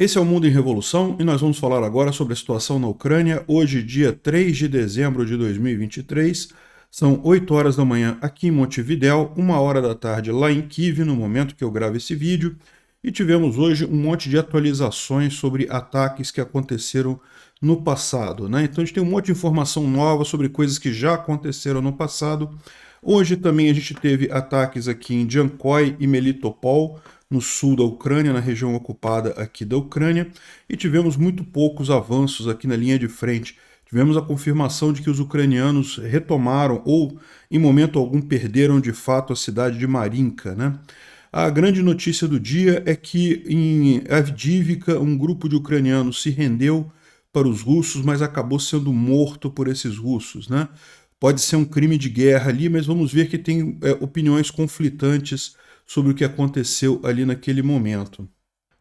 Esse é o Mundo em Revolução e nós vamos falar agora sobre a situação na Ucrânia, hoje, dia 3 de dezembro de 2023. São 8 horas da manhã aqui em Montevidéu, 1 hora da tarde lá em Kiev, no momento que eu gravo esse vídeo. E tivemos hoje um monte de atualizações sobre ataques que aconteceram no passado, né? Então a gente tem um monte de informação nova sobre coisas que já aconteceram no passado. Hoje também a gente teve ataques aqui em Jankoy e Melitopol, no sul da Ucrânia, na região ocupada aqui da Ucrânia, e tivemos muito poucos avanços aqui na linha de frente. Tivemos a confirmação de que os ucranianos retomaram ou, em momento algum, perderam de fato a cidade de Marinka, né? A grande notícia do dia é que em Avdiivka um grupo de ucranianos se rendeu para os russos, mas acabou sendo morto por esses russos, né? Pode ser um crime de guerra ali, mas vamos ver que tem opiniões conflitantes sobre o que aconteceu ali naquele momento.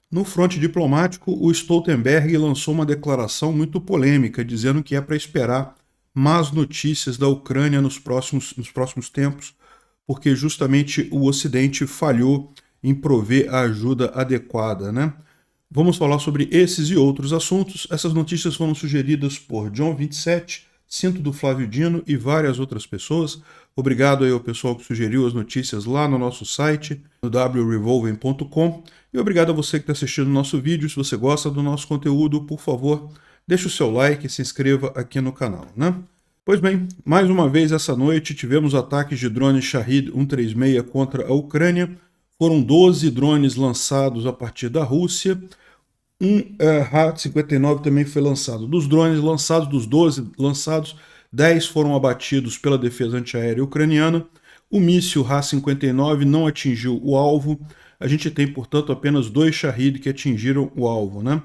No fronte diplomático, o Stoltenberg lançou uma declaração muito polêmica, dizendo que é para esperar más notícias da Ucrânia nos próximos tempos, porque justamente o Ocidente falhou em prover a ajuda adequada, né? Vamos falar sobre esses e outros assuntos. Essas notícias foram sugeridas por John 27, Cinto do Flávio Dino e várias outras pessoas. Obrigado aí ao pessoal que sugeriu as notícias lá no nosso site, no wrevolving.com. E obrigado a você que está assistindo o nosso vídeo. Se você gosta do nosso conteúdo, por favor, deixe o seu like e se inscreva aqui no canal, né? Pois bem, mais uma vez essa noite tivemos ataques de drones Shahed 136 contra a Ucrânia. Foram 12 drones lançados a partir da Rússia. Um Ra-59 também foi lançado. Dos drones lançados, dos 12 lançados, 10 foram abatidos pela defesa antiaérea ucraniana. O míssil Ra-59 não atingiu o alvo. A gente tem, portanto, apenas 2 Shahed que atingiram o alvo, né?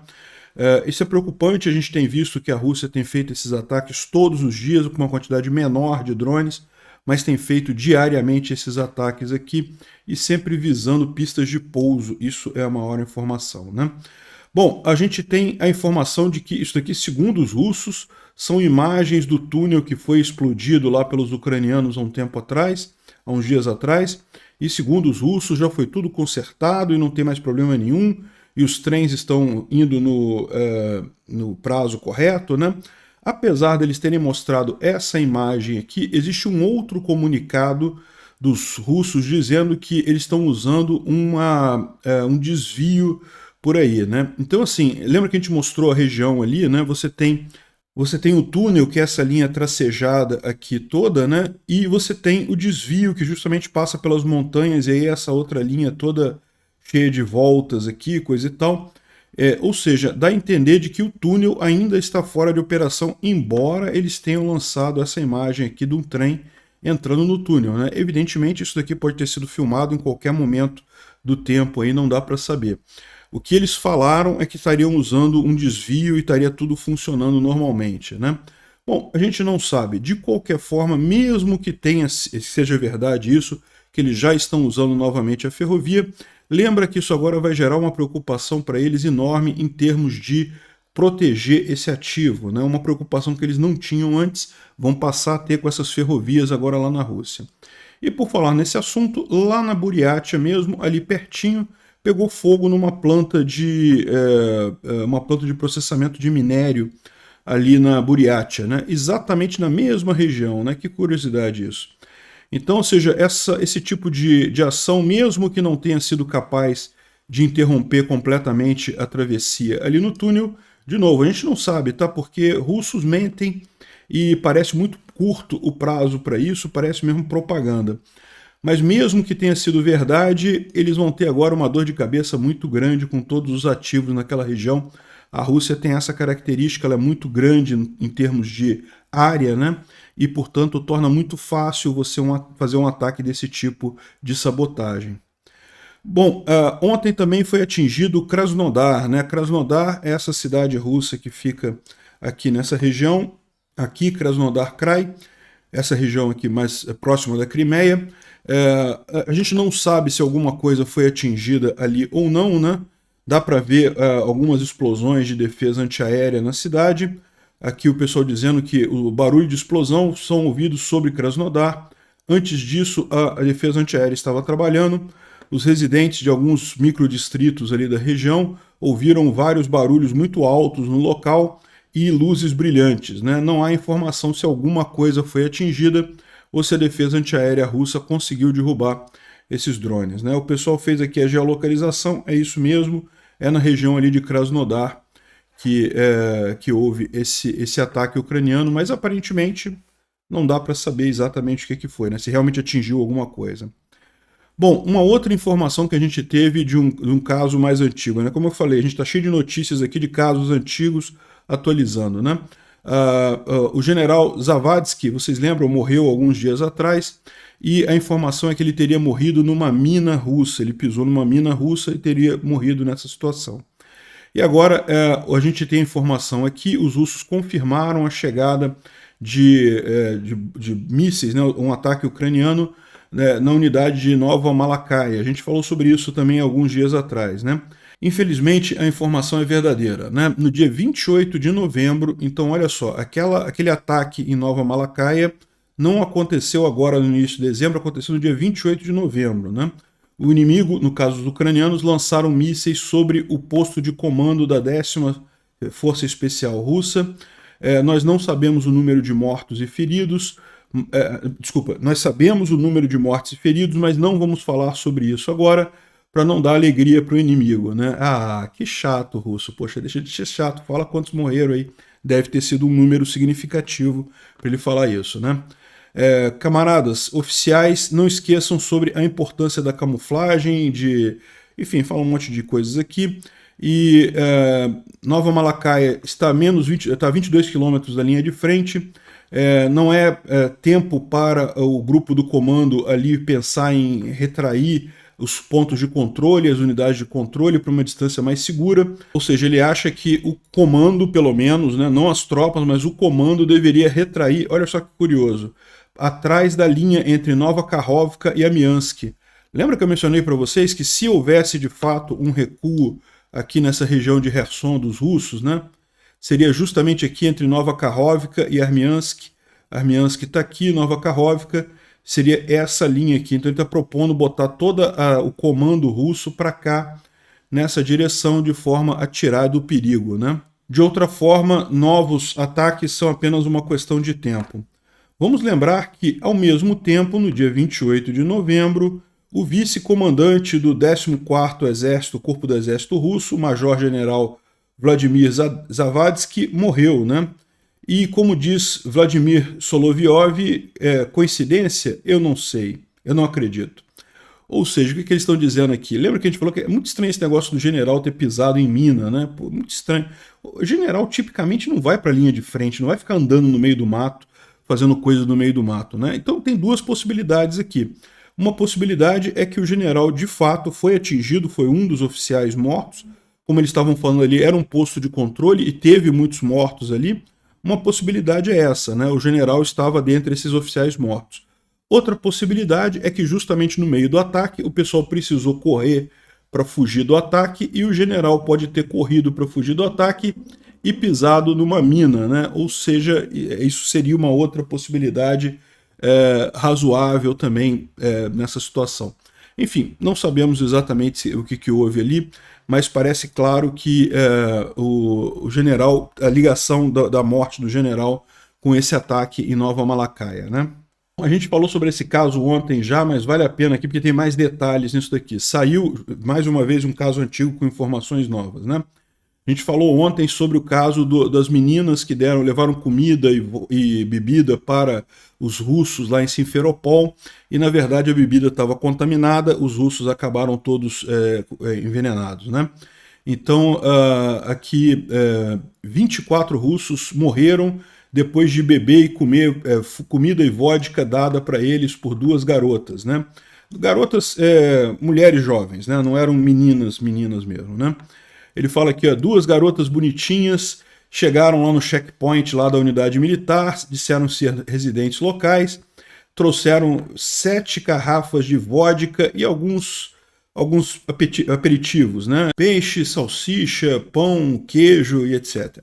Isso é preocupante. A gente tem visto que a Rússia tem feito esses ataques todos os dias, com uma quantidade menor de drones, mas tem feito diariamente esses ataques aqui e sempre visando pistas de pouso. Isso é a maior informação, né? Bom, a gente tem a informação de que isso aqui, segundo os russos, são imagens do túnel que foi explodido lá pelos ucranianos há um tempo atrás, há uns dias atrás, e segundo os russos já foi tudo consertado e não tem mais problema nenhum, e os trens estão indo no prazo correto, né? Apesar deles terem mostrado essa imagem aqui, existe um outro comunicado dos russos dizendo que eles estão usando um desvio por aí, né? Então, assim, lembra que a gente mostrou a região ali, né? Você tem o túnel, que é essa linha tracejada aqui toda, né? E você tem o desvio, que justamente passa pelas montanhas, e aí essa outra linha toda cheia de voltas aqui, coisa e tal. Ou seja, dá a entender de que o túnel ainda está fora de operação, embora eles tenham lançado essa imagem aqui de um trem entrando no túnel, né? Evidentemente, isso daqui pode ter sido filmado em qualquer momento do tempo, aí não dá para saber. O que eles falaram é que estariam usando um desvio e estaria tudo funcionando normalmente, né? Bom, a gente não sabe. De qualquer forma, mesmo que seja verdade isso, que eles já estão usando novamente a ferrovia, lembra que isso agora vai gerar uma preocupação para eles enorme em termos de proteger esse ativo, né? Uma preocupação que eles não tinham antes, vão passar a ter com essas ferrovias agora lá na Rússia. E por falar nesse assunto, lá na Buriátia mesmo, ali pertinho, pegou fogo numa planta de processamento de minério ali na Buriátia, né? Exatamente na mesma região, né? Que curiosidade isso. Então, ou seja, esse tipo de ação, mesmo que não tenha sido capaz de interromper completamente a travessia ali no túnel, de novo, a gente não sabe, tá? Porque russos mentem e parece muito curto o prazo para isso, parece mesmo propaganda. Mas mesmo que tenha sido verdade, eles vão ter agora uma dor de cabeça muito grande com todos os ativos naquela região. A Rússia tem essa característica, ela é muito grande em termos de área, né? E, portanto, torna muito fácil você fazer um ataque desse tipo de sabotagem. Bom, ontem também foi atingido Krasnodar, né? Krasnodar é essa cidade russa que fica aqui nessa região, aqui Krasnodar Krai, essa região aqui mais próxima da Crimeia. A gente não sabe se alguma coisa foi atingida ali ou não, né? Dá para ver algumas explosões de defesa antiaérea na cidade. Aqui o pessoal dizendo que o barulho de explosão são ouvidos sobre Krasnodar. Antes disso, a defesa antiaérea estava trabalhando. Os residentes de alguns microdistritos ali da região ouviram vários barulhos muito altos no local e luzes brilhantes, né? Não há informação se alguma coisa foi atingida ou se a defesa antiaérea russa conseguiu derrubar esses drones, né? O pessoal fez aqui a geolocalização, é isso mesmo, é na região ali de Krasnodar que houve esse ataque ucraniano, mas aparentemente não dá para saber exatamente o que foi, né? Se realmente atingiu alguma coisa. Bom, uma outra informação que a gente teve de um caso mais antigo, né? Como eu falei, a gente está cheio de notícias aqui de casos antigos atualizando, né? O general Zavadsky, vocês lembram, morreu alguns dias atrás, e a informação é que ele teria morrido numa mina russa. Ele pisou numa mina russa e teria morrido nessa situação. E agora a gente tem a informação aqui, os russos confirmaram a chegada de mísseis, né, um ataque ucraniano, né, na unidade de Nova Malakaya. A gente falou sobre isso também alguns dias atrás, né? Infelizmente, a informação é verdadeira, né? No dia 28 de novembro, então olha só, aquele ataque em Nova Malakaya não aconteceu agora no início de dezembro, aconteceu no dia 28 de novembro, né? O inimigo, no caso dos ucranianos, lançaram mísseis sobre o posto de comando da 10ª Força Especial Russa. Nós não sabemos o número de mortos e feridos. Desculpa, nós sabemos o número de mortos e feridos, mas não vamos falar sobre isso agora, para não dar alegria para o inimigo, né? Ah, que chato, russo. Poxa, deixa de ser chato. Fala quantos morreram aí. Deve ter sido um número significativo para ele falar isso, né? Camaradas, oficiais, não esqueçam sobre a importância da camuflagem, enfim, fala um monte de coisas aqui. E Nova Malakaya está a 22 quilômetros da linha de frente. Não é tempo para o grupo do comando ali pensar em retrair os pontos de controle, as unidades de controle para uma distância mais segura. Ou seja, ele acha que o comando, pelo menos, né, não as tropas, mas o comando deveria retrair, olha só que curioso, atrás da linha entre Nova Kakhovka e Armiansk. Lembra que eu mencionei para vocês que se houvesse de fato um recuo aqui nessa região de Kherson dos russos, né, seria justamente aqui entre Nova Kakhovka e Armiansk. Armiansk está aqui, Nova Kakhovka seria essa linha aqui. Então ele está propondo botar todo o comando russo para cá, nessa direção, de forma a tirar do perigo, né? De outra forma, novos ataques são apenas uma questão de tempo. Vamos lembrar que, ao mesmo tempo, no dia 28 de novembro, o vice-comandante do 14º Exército, Corpo do Exército Russo, o Major-General Vladimir Zavadsky, morreu, né? E, como diz Vladimir Solovyov, coincidência? Eu não sei, eu não acredito. Ou seja, o que eles estão dizendo aqui? Lembra que a gente falou que é muito estranho esse negócio do general ter pisado em mina, né? Pô, muito estranho. O general tipicamente não vai para a linha de frente, não vai ficar andando no meio do mato, fazendo coisas no meio do mato, né? Então tem duas possibilidades aqui. Uma possibilidade é que o general de fato foi atingido, foi um dos oficiais mortos. Como eles estavam falando ali, era um posto de controle e teve muitos mortos ali. Uma possibilidade é essa, né? O general estava dentre esses oficiais mortos. Outra possibilidade é que justamente no meio do ataque o pessoal precisou correr para fugir do ataque e o general pode ter corrido para fugir do ataque e pisado numa mina, né? Ou seja, isso seria uma outra possibilidade razoável também nessa situação. Enfim, não sabemos exatamente o que houve ali, mas parece claro que o general, a ligação da morte do general com esse ataque em Nova Malakaya, né? A gente falou sobre esse caso ontem já, mas vale a pena aqui porque tem mais detalhes nisso daqui. Saiu, mais uma vez, um caso antigo com informações novas, né? A gente falou ontem sobre o caso das meninas que levaram comida e bebida para os russos lá em Simferopol, e na verdade a bebida estava contaminada, os russos acabaram todos envenenados, né? Então aqui 24 russos morreram depois de beber e comer comida e vodka dada para eles por duas garotas, né? Garotas, mulheres jovens, né? Não eram meninas mesmo, né? Ele fala aqui, ó, duas garotas bonitinhas chegaram lá no checkpoint lá da unidade militar, disseram ser residentes locais, trouxeram 7 garrafas de vodka e alguns aperitivos, né? Peixe, salsicha, pão, queijo e etc.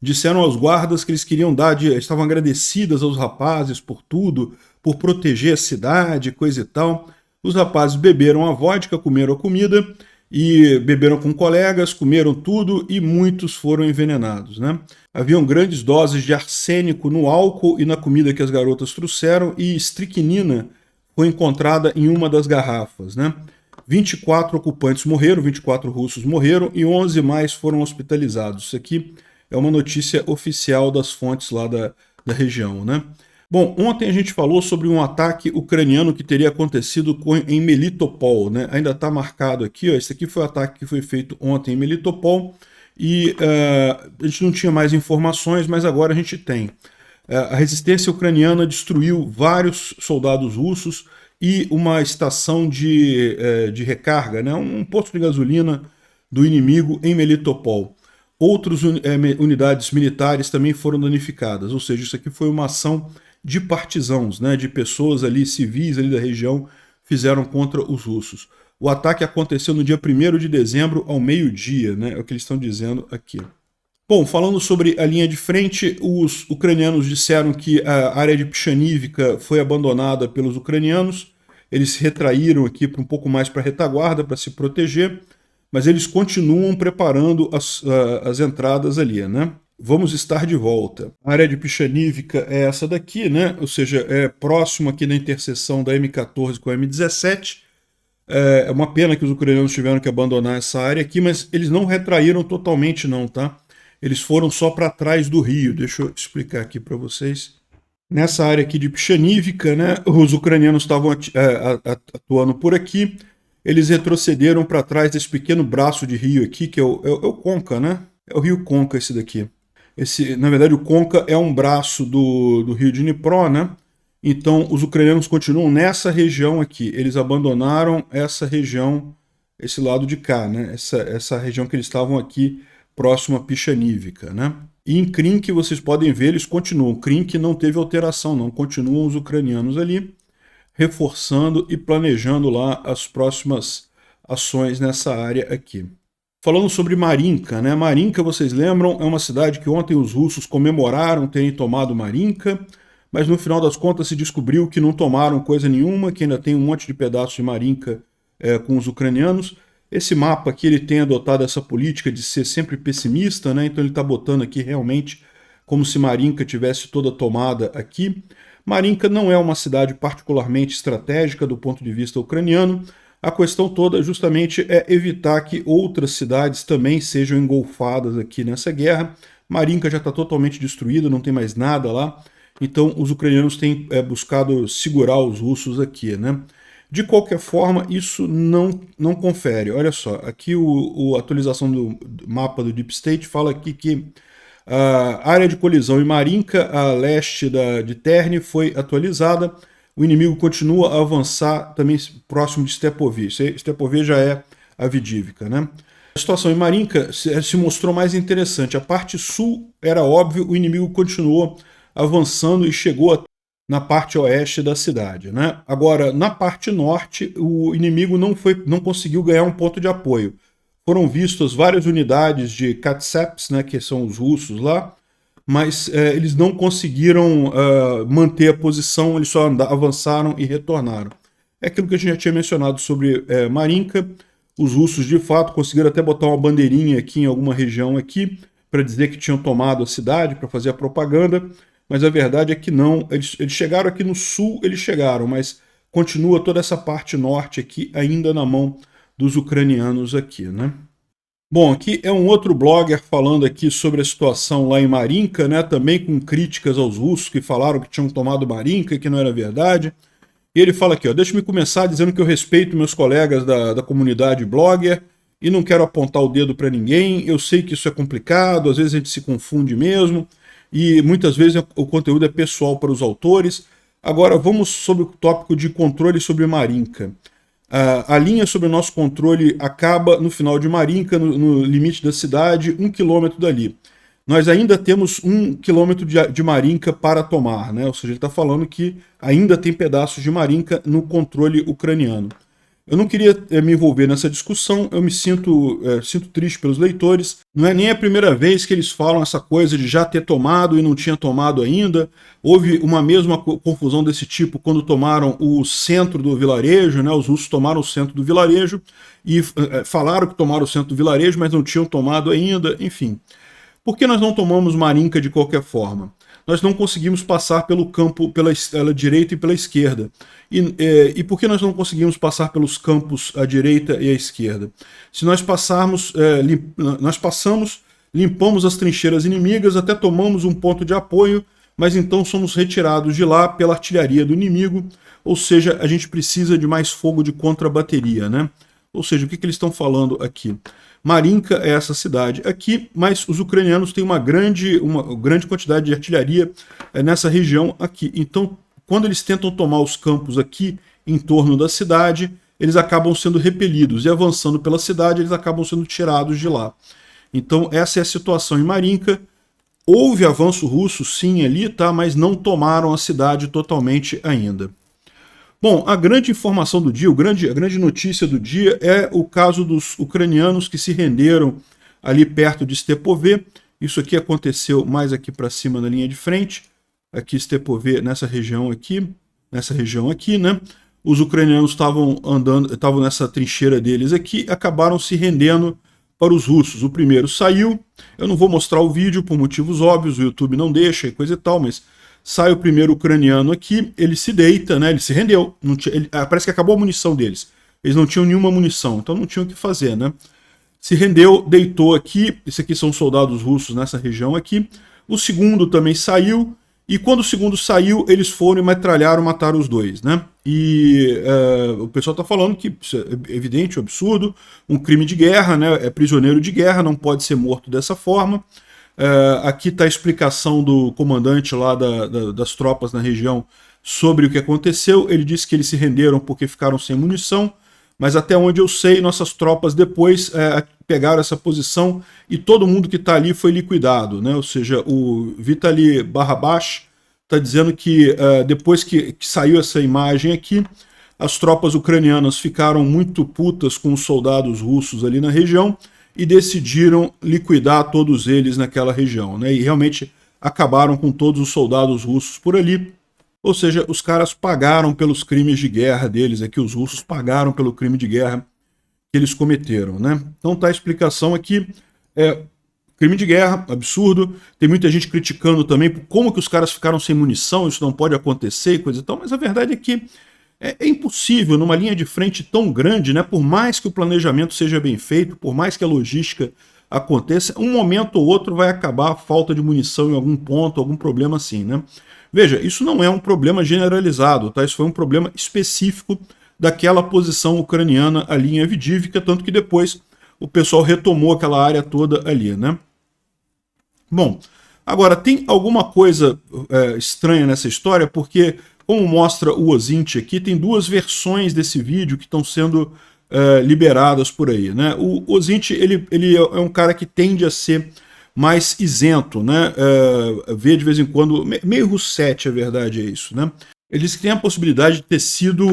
Disseram aos guardas que eles queriam estavam agradecidas aos rapazes por tudo, por proteger a cidade, coisa e tal. Os rapazes beberam a vodka, comeram a comida e beberam com colegas, comeram tudo e muitos foram envenenados, né? Haviam grandes doses de arsênico no álcool e na comida que as garotas trouxeram, e estricnina foi encontrada em uma das garrafas, né? 24 ocupantes morreram, 24 russos morreram e 11 mais foram hospitalizados. Isso aqui é uma notícia oficial das fontes lá da região, né? Bom, ontem a gente falou sobre um ataque ucraniano que teria acontecido em Melitopol, né? Ainda está marcado aqui, ó, esse aqui foi o ataque que foi feito ontem em Melitopol e a gente não tinha mais informações, mas agora a gente tem. A resistência ucraniana destruiu vários soldados russos e uma estação de recarga, né? Um posto de gasolina do inimigo em Melitopol. Outras unidades militares também foram danificadas, ou seja, isso aqui foi uma ação de partisãos, né, de pessoas ali, civis ali da região, fizeram contra os russos. O ataque aconteceu no dia 1º de dezembro ao meio-dia, né, é o que eles estão dizendo aqui. Bom, falando sobre a linha de frente, os ucranianos disseram que a área de Pichanivka foi abandonada pelos ucranianos, eles se retraíram aqui um pouco mais para a retaguarda, para se proteger, mas eles continuam preparando as entradas ali, né? Vamos estar de volta. A área de Pichanivka é essa daqui, né? Ou seja, é próximo aqui da interseção da M14 com a M17. É uma pena que os ucranianos tiveram que abandonar essa área aqui, mas eles não retraíram totalmente não, tá? Eles foram só para trás do rio. Deixa eu explicar aqui para vocês. Nessa área aqui de Pichanivka, né? Os ucranianos estavam atuando por aqui. Eles retrocederam para trás desse pequeno braço de rio aqui, que é o Conca, né? É o rio Conca esse daqui. Na verdade, o Conca é um braço do rio de Dnipro, né? Então, os ucranianos continuam nessa região aqui. Eles abandonaram essa região, esse lado de cá, né? Essa região que eles estavam aqui, próximo a Pichanivka, né? E em Krink, vocês podem ver, eles continuam. Krink não teve alteração, não. Continuam os ucranianos ali, reforçando e planejando lá as próximas ações nessa área aqui. Falando sobre Marinka, né? Marinka, vocês lembram, é uma cidade que ontem os russos comemoraram terem tomado Marinka, mas no final das contas se descobriu que não tomaram coisa nenhuma, que ainda tem um monte de pedaços de Marinka com os ucranianos. Esse mapa aqui, ele tem adotado essa política de ser sempre pessimista, né? Então ele está botando aqui realmente como se Marinka tivesse toda tomada aqui. Marinka não é uma cidade particularmente estratégica do ponto de vista ucraniano. A questão toda justamente é evitar que outras cidades também sejam engolfadas aqui nessa guerra. Marinka já está totalmente destruída, não tem mais nada lá. Então os ucranianos têm buscado segurar os russos aqui, né? De qualquer forma, isso não confere. Olha só, aqui a atualização do mapa do Deep State fala aqui que a área de colisão em Marinka, a leste de Terni, foi atualizada. O inimigo continua a avançar também próximo de Stepovich. Stepovich já é Avdiivka, né? A situação em Marinka se mostrou mais interessante. A parte sul era óbvio, o inimigo continuou avançando e chegou na parte oeste da cidade, né? Agora, na parte norte, o inimigo não conseguiu ganhar um ponto de apoio. Foram vistas várias unidades de Katseps, né, que são os russos lá, mas eles não conseguiram manter a posição, eles só avançaram e retornaram. É aquilo que a gente já tinha mencionado sobre Marinka. Os russos, de fato, conseguiram até botar uma bandeirinha aqui em alguma região aqui, para dizer que tinham tomado a cidade, para fazer a propaganda, mas a verdade é que não. Eles chegaram aqui no sul, eles chegaram, mas continua toda essa parte norte aqui ainda na mão dos ucranianos aqui, né? Bom, aqui é um outro blogger falando aqui sobre a situação lá em Marinka, né? Também com críticas aos russos que falaram que tinham tomado Marinka e que não era verdade. E ele fala aqui, ó, deixa-me começar dizendo que eu respeito meus colegas da comunidade blogger e não quero apontar o dedo para ninguém. Eu sei que isso é complicado, às vezes a gente se confunde mesmo e muitas vezes o conteúdo é pessoal para os autores. Agora vamos sobre o tópico de controle sobre Marinka. A linha sobre o nosso controle acaba no final de Marinka, no limite da cidade, 1 quilômetro dali. Nós ainda temos 1 quilômetro de Marinka para tomar, né? Ou seja, ele está falando que ainda tem pedaços de Marinka no controle ucraniano. Eu não queria me envolver nessa discussão, eu me sinto triste pelos leitores. Não é nem a primeira vez que eles falam essa coisa de já ter tomado e não tinha tomado ainda. Houve uma mesma confusão desse tipo quando tomaram o centro do vilarejo, né? Os russos tomaram o centro do vilarejo e falaram que tomaram o centro do vilarejo, mas não tinham tomado ainda, enfim. Por que nós não tomamos Marinka de qualquer forma? Nós não conseguimos passar pelo campo pela direita e pela esquerda. E por que nós não conseguimos passar pelos campos à direita e à esquerda? Se nós passarmos, nós passamos, limpamos as trincheiras inimigas, até tomamos um ponto de apoio, mas então somos retirados de lá pela artilharia do inimigo, ou seja, a gente precisa de mais fogo de contrabateria, né? Ou seja, o que eles estão falando aqui? Marinka é essa cidade aqui, mas os ucranianos têm uma grande quantidade de artilharia nessa região aqui. Então, quando eles tentam tomar os campos aqui em torno da cidade, eles acabam sendo repelidos. E avançando pela cidade, eles acabam sendo tirados de lá. Então, essa é a situação em Marinka. Houve avanço russo, sim, ali, tá? Mas não tomaram a cidade totalmente ainda. Bom, a grande informação do dia, a grande notícia do dia é o caso dos ucranianos que se renderam ali perto de Stepove. Isso aqui aconteceu mais aqui para cima na linha de frente. Aqui Stepove, nessa região aqui, né? Os ucranianos estavam nessa trincheira deles aqui, acabaram se rendendo para os russos. O primeiro saiu, eu não vou mostrar o vídeo por motivos óbvios, o YouTube não deixa e coisa e tal, mas sai o primeiro ucraniano aqui, ele se deita, né? Ele se rendeu. Parece que acabou a munição deles. Eles não tinham nenhuma munição, então não tinham o que fazer, né? Se rendeu, deitou aqui. Esse aqui são soldados russos nessa região aqui. O segundo também saiu. E quando o segundo saiu, eles foram e mataram os dois, né? E o pessoal está falando que isso é evidente, um absurdo, um crime de guerra, né? É prisioneiro de guerra, não pode ser morto dessa forma. Aqui está a explicação do comandante lá das tropas na região sobre o que aconteceu. Ele disse que eles se renderam porque ficaram sem munição, mas até onde eu sei, nossas tropas depois pegaram essa posição e todo mundo que está ali foi liquidado, né? Ou seja, o Vitaly Barrabash está dizendo que depois que saiu essa imagem aqui, as tropas ucranianas ficaram muito putas com os soldados russos ali na região e decidiram liquidar todos eles naquela região, né? E realmente acabaram com todos os soldados russos por ali. Ou seja, os caras pagaram pelos crimes de guerra deles, aqui os russos pagaram pelo crime de guerra que eles cometeram, né? Então tá a explicação aqui, crime de guerra, absurdo. Tem muita gente criticando também como que os caras ficaram sem munição, isso não pode acontecer e coisa e tal, mas a verdade é que é impossível numa linha de frente tão grande, né? Por mais que o planejamento seja bem feito, por mais que a logística aconteça, um momento ou outro vai acabar a falta de munição em algum ponto, algum problema assim, né? Veja, isso não é um problema generalizado, tá? Isso foi um problema específico daquela posição ucraniana ali em Avdiivka, tanto que depois o pessoal retomou aquela área toda ali, né? Bom, agora tem alguma coisa estranha nessa história, porque como mostra o Ozint aqui, tem duas versões desse vídeo que estão sendo liberadas por aí, né? O Ozint, ele é um cara que tende a ser mais isento, né? Vê de vez em quando, meio Russetti, a verdade é isso, né? Ele diz que tem a possibilidade de ter sido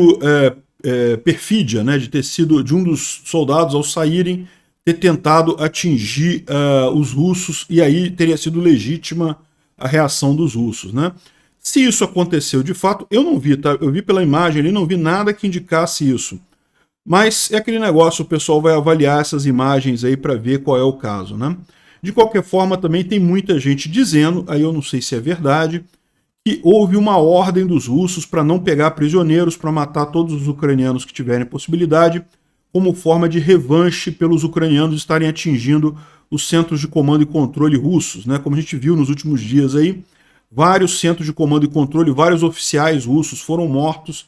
perfídia, né? De ter sido de um dos soldados, ao saírem, ter tentado atingir os russos, e aí teria sido legítima a reação dos russos, né? Se isso aconteceu de fato, eu não vi, tá? Eu vi pela imagem ali, não vi nada que indicasse isso. Mas é aquele negócio, o pessoal vai avaliar essas imagens aí para ver qual é o caso, né? De qualquer forma, também tem muita gente dizendo, aí eu não sei se é verdade, que houve uma ordem dos russos para não pegar prisioneiros, para matar todos os ucranianos que tiverem possibilidade, como forma de revanche pelos ucranianos estarem atingindo os centros de comando e controle russos, né? Como a gente viu nos últimos dias aí, vários centros de comando e controle, vários oficiais russos foram mortos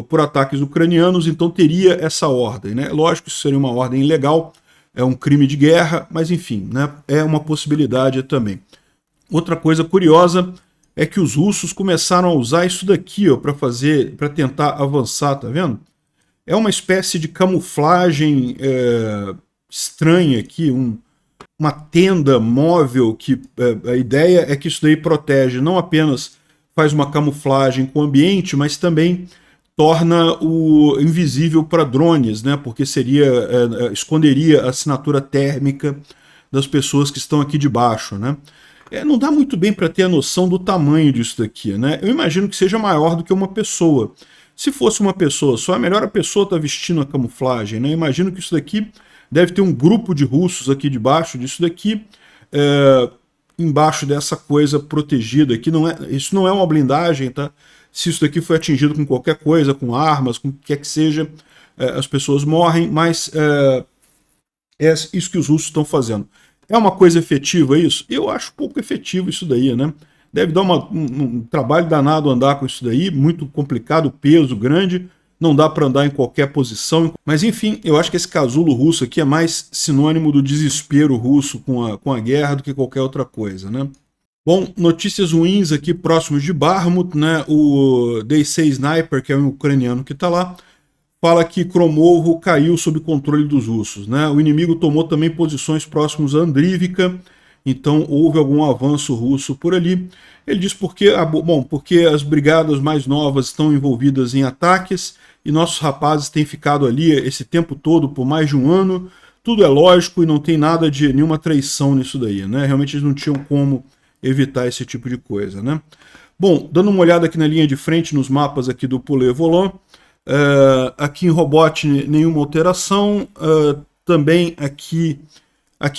por ataques ucranianos, então teria essa ordem, né? Lógico que isso seria uma ordem ilegal, é um crime de guerra, mas enfim, né? É uma possibilidade também. Outra coisa curiosa é que os russos começaram a usar isso daqui, ó, para tentar avançar, tá vendo? É uma espécie de camuflagem estranha aqui, uma tenda móvel que a ideia é que isso daí protege, não apenas faz uma camuflagem com o ambiente, mas também torna o invisível para drones, né? Porque esconderia a assinatura térmica das pessoas que estão aqui debaixo, né? Não dá muito bem para ter a noção do tamanho disso daqui, né? Eu imagino que seja maior do que uma pessoa. Se fosse uma pessoa só, é melhor a pessoa estar vestindo a camuflagem, né? Eu imagino que isso daqui deve ter um grupo de russos aqui debaixo disso daqui, embaixo dessa coisa protegida aqui. Isso não é uma blindagem, tá? Se isso daqui foi atingido com qualquer coisa, com armas, com o que quer que seja, as pessoas morrem, mas é isso que os russos estão fazendo. É uma coisa efetiva isso? Eu acho pouco efetivo isso daí, né? Deve dar um trabalho danado andar com isso daí, muito complicado, peso grande, não dá para andar em qualquer posição. Mas enfim, eu acho que esse casulo russo aqui é mais sinônimo do desespero russo com a guerra do que qualquer outra coisa, né? Bom, notícias ruins aqui próximos de Bakhmut, né? O DC Sniper, que é um ucraniano que está lá, fala que Kromovo caiu sob controle dos russos, né? O inimigo tomou também posições próximas a Andrivka, então houve algum avanço russo por ali. Ele diz porque as brigadas mais novas estão envolvidas em ataques e nossos rapazes têm ficado ali esse tempo todo por mais de um ano. Tudo é lógico e não tem nada de nenhuma traição nisso daí, né? Realmente eles não tinham como evitar esse tipo de coisa, né? Bom, dando uma olhada aqui na linha de frente, nos mapas aqui do Poulet-Volon, aqui em Robot nenhuma alteração, também aqui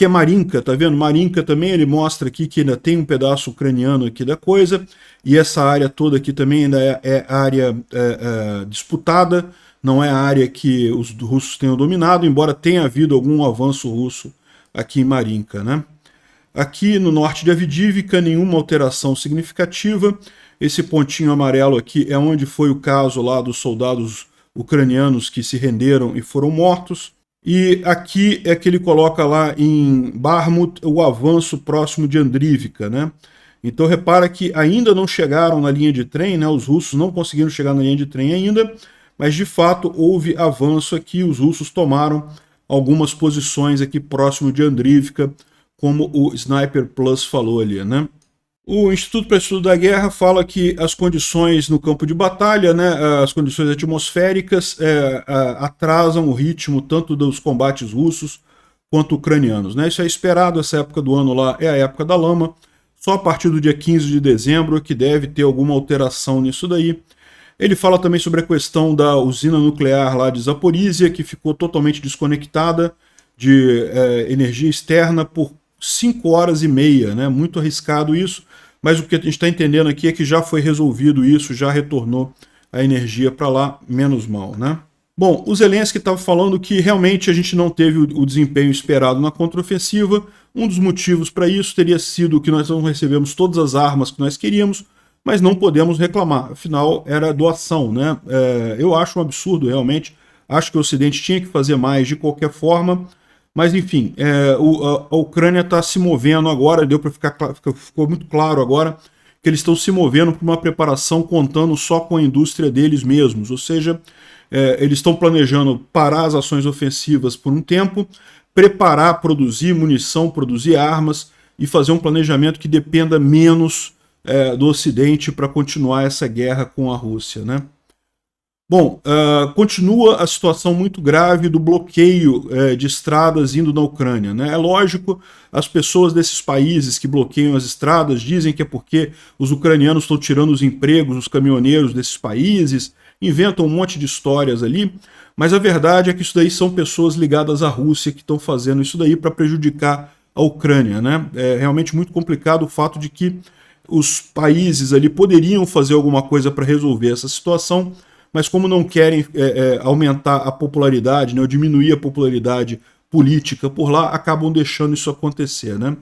é Marinka, tá vendo? Marinka também, ele mostra aqui que ainda tem um pedaço ucraniano aqui da coisa, e essa área toda aqui também ainda é área disputada, não é a área que os russos tenham dominado, embora tenha havido algum avanço russo aqui em Marinka, né? Aqui no norte de Avdiivka, nenhuma alteração significativa. Esse pontinho amarelo aqui é onde foi o caso lá dos soldados ucranianos que se renderam e foram mortos. E aqui é que ele coloca lá em Bakhmut o avanço próximo de Andrivka, né? Então repara que ainda não chegaram na linha de trem, né? Os russos não conseguiram chegar na linha de trem ainda, mas de fato houve avanço aqui, os russos tomaram algumas posições aqui próximo de Andrivka, como o Sniper Plus falou ali, né? O Instituto para Estudo da Guerra fala que as condições no campo de batalha, né, as condições atmosféricas atrasam o ritmo tanto dos combates russos quanto ucranianos, né? Isso é esperado, essa época do ano lá é a época da lama, só a partir do dia 15 de dezembro que deve ter alguma alteração nisso daí. Ele fala também sobre a questão da usina nuclear lá de Zaporizhia, que ficou totalmente desconectada de energia externa por 5 horas e meia, né? Muito arriscado isso, mas o que a gente está entendendo aqui é que já foi resolvido isso, já retornou a energia para lá, menos mal, né? Bom, o Zelensky estava falando que realmente a gente não teve o desempenho esperado na contraofensiva. Um dos motivos para isso teria sido que nós não recebemos todas as armas que nós queríamos, mas não podemos reclamar, afinal era doação, né? Eu acho um absurdo realmente, acho que o Ocidente tinha que fazer mais de qualquer forma. Mas, enfim, a Ucrânia está se movendo agora, ficou muito claro agora que eles estão se movendo para uma preparação contando só com a indústria deles mesmos. Ou seja, eles estão planejando parar as ações ofensivas por um tempo, preparar, produzir munição, produzir armas e fazer um planejamento que dependa menos do Ocidente para continuar essa guerra com a Rússia, né? Bom, continua a situação muito grave do bloqueio de estradas indo na Ucrânia, né? É lógico, as pessoas desses países que bloqueiam as estradas dizem que é porque os ucranianos estão tirando os empregos dos caminhoneiros desses países, inventam um monte de histórias ali, mas a verdade é que isso daí são pessoas ligadas à Rússia que estão fazendo isso daí para prejudicar a Ucrânia, né? É realmente muito complicado o fato de que os países ali poderiam fazer alguma coisa para resolver essa situação, mas como não querem aumentar a popularidade, né, ou diminuir a popularidade política por lá, acabam deixando isso acontecer, né?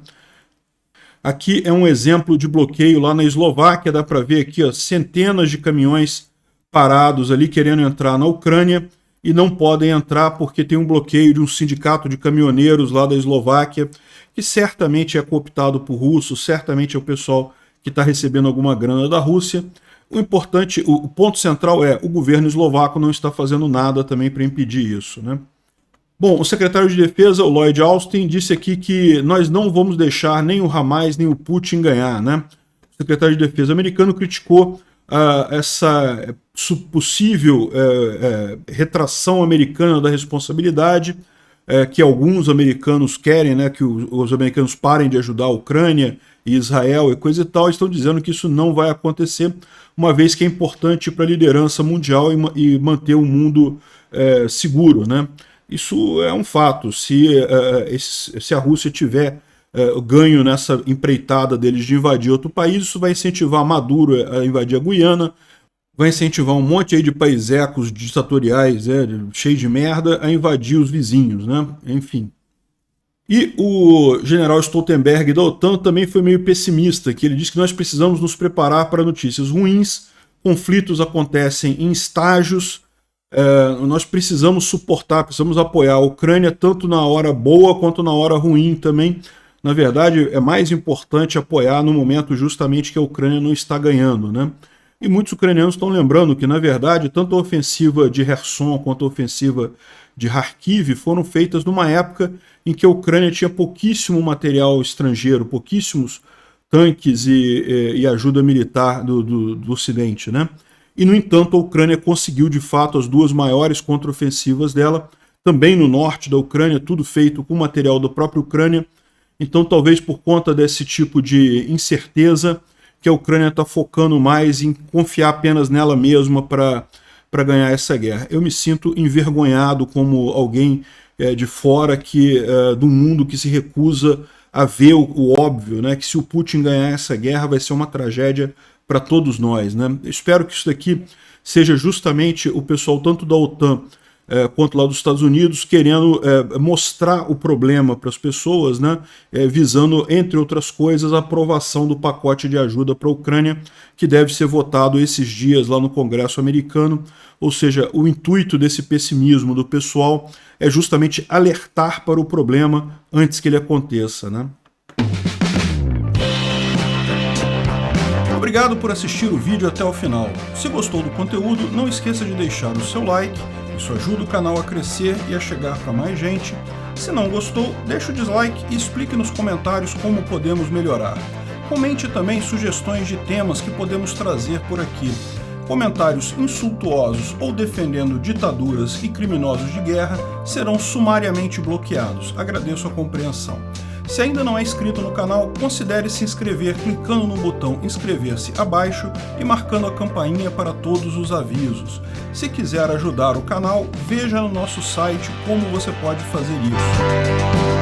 Aqui é um exemplo de bloqueio lá na Eslováquia, dá para ver aqui ó, centenas de caminhões parados ali querendo entrar na Ucrânia e não podem entrar porque tem um bloqueio de um sindicato de caminhoneiros lá da Eslováquia, que certamente é cooptado por russos, certamente é o pessoal que está recebendo alguma grana da Rússia. O ponto central é o governo eslovaco não está fazendo nada também para impedir isso, né? Bom, o secretário de Defesa, o Lloyd Austin, disse aqui que nós não vamos deixar nem o Hamas nem o Putin ganhar, né? O secretário de Defesa americano criticou essa possível retração americana da responsabilidade, que alguns americanos querem, né, que os americanos parem de ajudar a Ucrânia e Israel e coisa e tal, estão dizendo que isso não vai acontecer, uma vez que é importante para a liderança mundial e manter o mundo seguro, né? Isso é um fato. Se a Rússia tiver ganho nessa empreitada deles de invadir outro país, isso vai incentivar Maduro a invadir a Guiana, vai incentivar um monte aí de paisecos ditatoriais, cheios de merda, a invadir os vizinhos, né? Enfim. E o general Stoltenberg da OTAN também foi meio pessimista, que ele disse que nós precisamos nos preparar para notícias ruins, conflitos acontecem em estágios, nós precisamos suportar, precisamos apoiar a Ucrânia tanto na hora boa quanto na hora ruim também. Na verdade, é mais importante apoiar no momento justamente que a Ucrânia não está ganhando, né? E muitos ucranianos estão lembrando que, na verdade, tanto a ofensiva de Kherson quanto a ofensiva de Kharkiv foram feitas numa época em que a Ucrânia tinha pouquíssimo material estrangeiro, pouquíssimos tanques e ajuda militar do Ocidente, né? E, no entanto, a Ucrânia conseguiu, de fato, as duas maiores contraofensivas dela, também no norte da Ucrânia, tudo feito com material da própria Ucrânia. Então, talvez por conta desse tipo de incerteza, que a Ucrânia está focando mais em confiar apenas nela mesma para ganhar essa guerra. Eu me sinto envergonhado como alguém de fora do mundo que se recusa a ver o óbvio, né? Que se o Putin ganhar essa guerra vai ser uma tragédia para todos nós, né? Eu espero que isso daqui seja justamente o pessoal tanto da OTAN quanto lá dos Estados Unidos, querendo mostrar o problema para as pessoas, né, visando, entre outras coisas, a aprovação do pacote de ajuda para a Ucrânia, que deve ser votado esses dias lá no Congresso americano. Ou seja, o intuito desse pessimismo do pessoal é justamente alertar para o problema antes que ele aconteça, né? Obrigado por assistir o vídeo até o final. Se gostou do conteúdo, não esqueça de deixar o seu like. Isso ajuda o canal a crescer e a chegar para mais gente. Se não gostou, deixe o dislike e explique nos comentários como podemos melhorar. Comente também sugestões de temas que podemos trazer por aqui. Comentários insultuosos ou defendendo ditaduras e criminosos de guerra serão sumariamente bloqueados. Agradeço a compreensão. Se ainda não é inscrito no canal, considere se inscrever clicando no botão inscrever-se abaixo e marcando a campainha para todos os avisos. Se quiser ajudar o canal, veja no nosso site como você pode fazer isso.